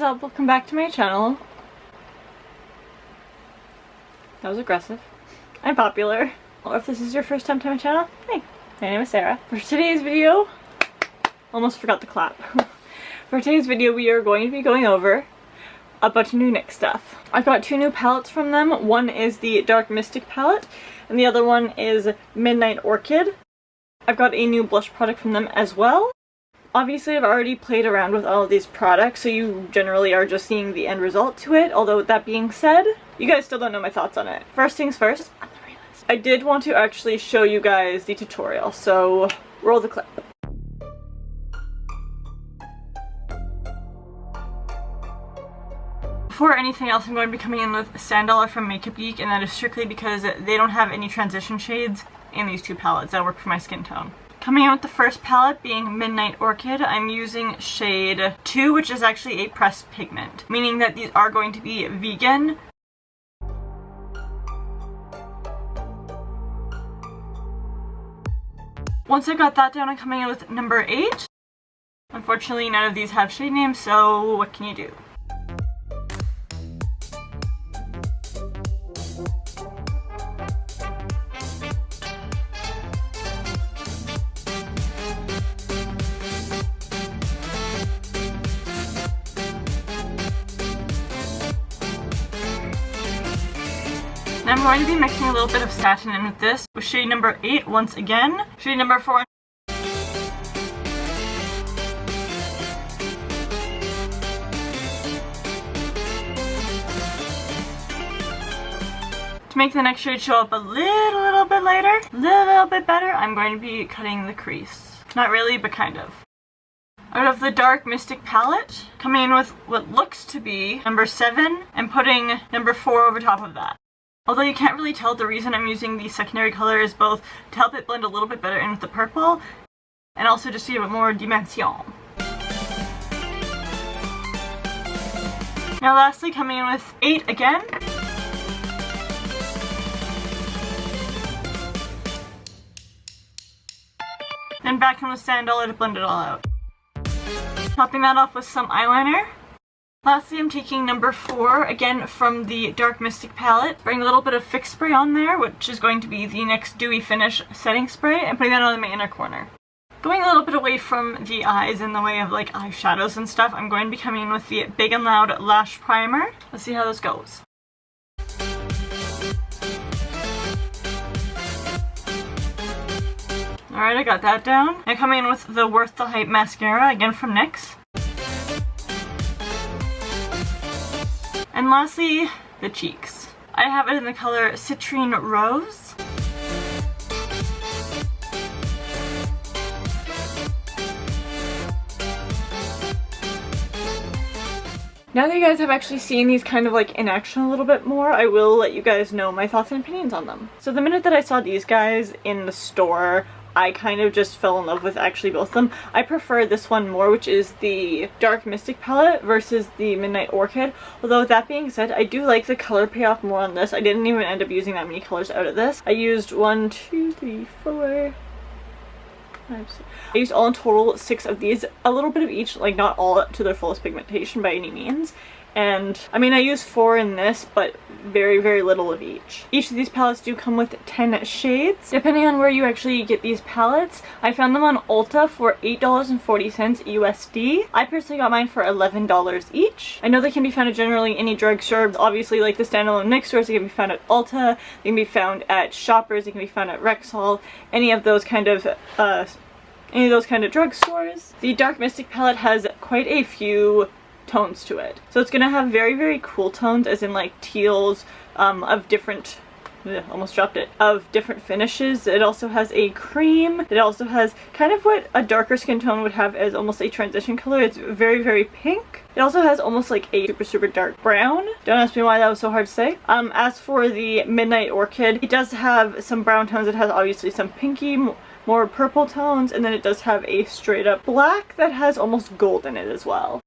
up? Welcome back to my channel. That was aggressive. I'm popular. Or if this is your first time to my channel, hey, my name is Sarah. For today's video, almost forgot the clap. For today's video, we are going to be going over a bunch of new NYX stuff. I've got two new palettes from them. One is the Dark Mystic palette, and the other one is Midnight Orchid. I've got a new blush product from them as well. Obviously, I've already played around with all of these products, so you generally are just seeing the end result to it. Although, with that being said, you guys still don't know my thoughts on it. First things first, I'm the realist. I did want to actually show you guys the tutorial, so roll the clip. Before anything else, I'm going to be coming in with $1 from Makeup Geek, and that is strictly because they don't have any transition shades in these two palettes that work for my skin tone. Coming in with the first palette being Midnight Orchid, I'm using shade 2, which is actually a pressed pigment, meaning that these are going to be vegan. Once I got that down, I'm coming in with number 8. Unfortunately, none of these have shade names, so what can you do? And I'm going to be mixing a little bit of satin in with this, with shade number 8 once again, shade number 4. To make the next shade show up a little bit later, a little bit better, I'm going to be cutting the crease. Not really, but kind of. Out of the Dark Mystic palette, coming in with what looks to be number 7 and putting number 4 over top of that. Although you can't really tell, the reason I'm using the secondary color is both to help it blend a little bit better in with the purple, and also just to give it more dimension. Now lastly, coming in with 8 again. Then back in with $1 to blend it all out. Topping that off with some eyeliner. Lastly, I'm taking number 4, again from the Dark Mystic palette, bring a little bit of Fix Spray on there, which is going to be the NYX Dewy Finish Setting Spray, and putting that on my inner corner. Going a little bit away from the eyes in the way of like eyeshadows and stuff, I'm going to be coming in with the Big and Loud Lash Primer. Let's see how this goes. Alright, I got that down. Now coming in with the Worth the Hype Mascara, again from NYX. And lastly, the cheeks. I have it in the color Citrine Rose. Now that you guys have actually seen these kind of like in action a little bit more, I will let you guys know my thoughts and opinions on them. So the minute that I saw these guys in the store, I kind of just fell in love with actually both of them. I prefer this one more, which is the Dark Mystic palette versus the Midnight Orchid. Although with that being said, I do like the color payoff more on this. I didn't even end up using that many colors out of this. I used 1, 2, 3, 4, 5, 6. I used all in total 6 of these. A little bit of each, like not all to their fullest pigmentation by any means. And I mean, I used 4 in this, but very little of each. Each of these palettes do come with 10 shades. Depending on where you actually get these palettes, I found them on Ulta for $8.40 USD. I personally got mine for $11 each. I know they can be found at generally any drugstore. Obviously, like the standalone NYX stores, they can be found at Ulta, they can be found at Shoppers, they can be found at Rexall, any of those kind of drugstores. The Dark Mystic palette has quite a few tones to it. So it's gonna have very cool tones, as in like teals of different, almost dropped it, of different finishes. It also has a cream. It also has kind of what a darker skin tone would have as almost a transition color. It's very pink. It also has almost like a super dark brown. Don't ask me why that was so hard to say. As for the Midnight Orchid, it does have some brown tones. It has obviously some pinky, more purple tones, and then it does have a straight up black that has almost gold in it as well.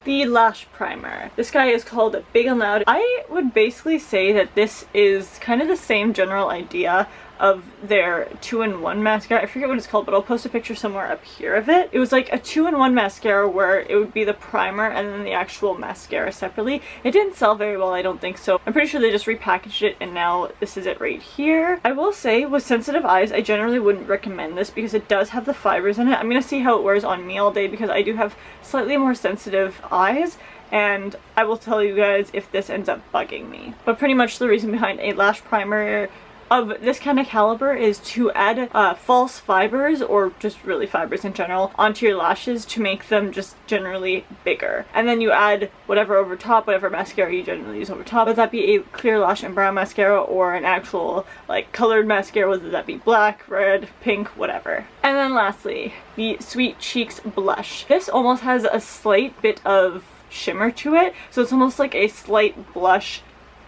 The Lash Primer. This guy is called Big and Loud. I would basically say that this is kind of the same general idea of their 2-in-1 mascara. I forget what it's called, but I'll post a picture somewhere up here of it. It was like a 2-in-1 mascara where it would be the primer and then the actual mascara separately. It didn't sell very well, I don't think so. I'm pretty sure they just repackaged it and now this is it right here. I will say with sensitive eyes, I generally wouldn't recommend this because it does have the fibers in it. I'm gonna see how it wears on me all day because I do have slightly more sensitive eyes, and I will tell you guys if this ends up bugging me. But pretty much the reason behind a lash primer of this kind of caliber is to add false fibers, or just really fibers in general, onto your lashes to make them just generally bigger. And then you add whatever over top, whatever mascara you generally use over top, whether that be a clear lash and brown mascara or an actual like colored mascara, whether that be black, red, pink, whatever. And then lastly, the Sweet Cheeks blush. This almost has a slight bit of shimmer to it, so it's almost like a slight blush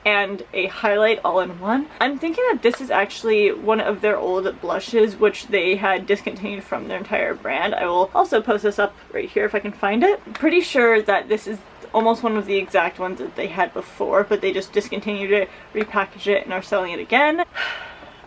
and a highlight all in one. I'm thinking that this is actually one of their old blushes which they had discontinued from their entire brand. I will also post this up right here if I can find it. I'm pretty sure that this is almost one of the exact ones that they had before, but they just discontinued it, repackaged it, and are selling it again.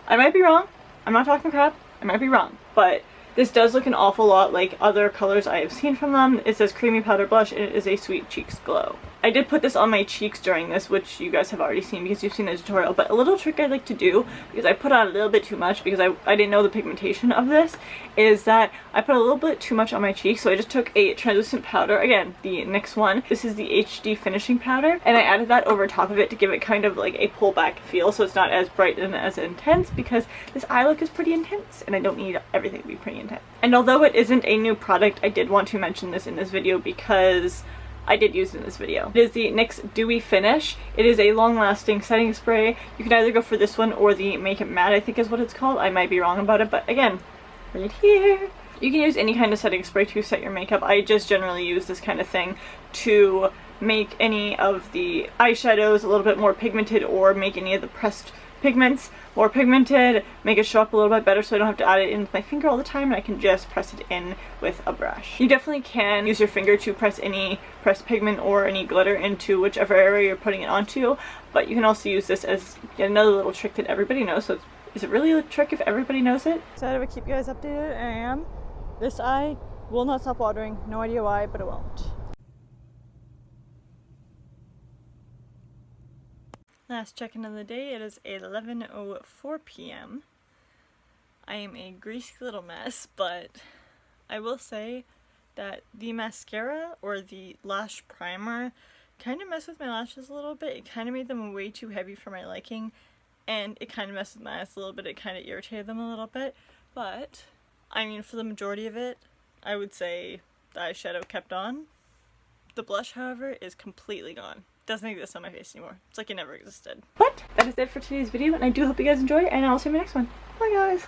I might be wrong. I'm not talking crap. I might be wrong, but this does look an awful lot like other colors I have seen from them. It says Creamy Powder Blush and it is a Sweet Cheeks Glow. I did put this on my cheeks during this, which you guys have already seen because you've seen the tutorial, but a little trick I like to do, because I put on a little bit too much because I didn't know the pigmentation of this, is that I put a little bit too much on my cheeks, so I just took a translucent powder, again, the NYX one. This is the HD finishing powder, and I added that over top of it to give it kind of like a pullback feel, so it's not as bright and as intense, because this eye look is pretty intense, and I don't need everything to be pretty intense. And although it isn't a new product, I did want to mention this in this video because I did use it in this video. It is the NYX Dewy Finish. It is a long-lasting setting spray. You can either go for this one or the Make It Matte, I think is what it's called. I might be wrong about it, but again, right here. You can use any kind of setting spray to set your makeup. I just generally use this kind of thing to make any of the eyeshadows a little bit more pigmented, or make any of the pressed pigments more pigmented, make it show up a little bit better so I don't have to add it in with my finger all the time, and I can just press it in with a brush. You definitely can use your finger to press any pressed pigment or any glitter into whichever area you're putting it onto, but you can also use this as yet another little trick that everybody knows. So is it really a trick if everybody knows it? So I would keep you guys updated, and I am. This eye will not stop watering. No idea why, but it won't. Last check-in of the day, it is 11:04 p.m. I am a greasy little mess, but I will say that the mascara or the lash primer kind of messed with my lashes a little bit. It kind of made them way too heavy for my liking, and it kind of messed with my eyes a little bit. It kind of irritated them a little bit, but I mean, for the majority of it, I would say the eyeshadow kept on. The blush, however, is completely gone. Doesn't exist on my face anymore. It's like it never existed. But that is it for today's video, and I do hope you guys enjoy, and I'll see you in my next one. Bye guys!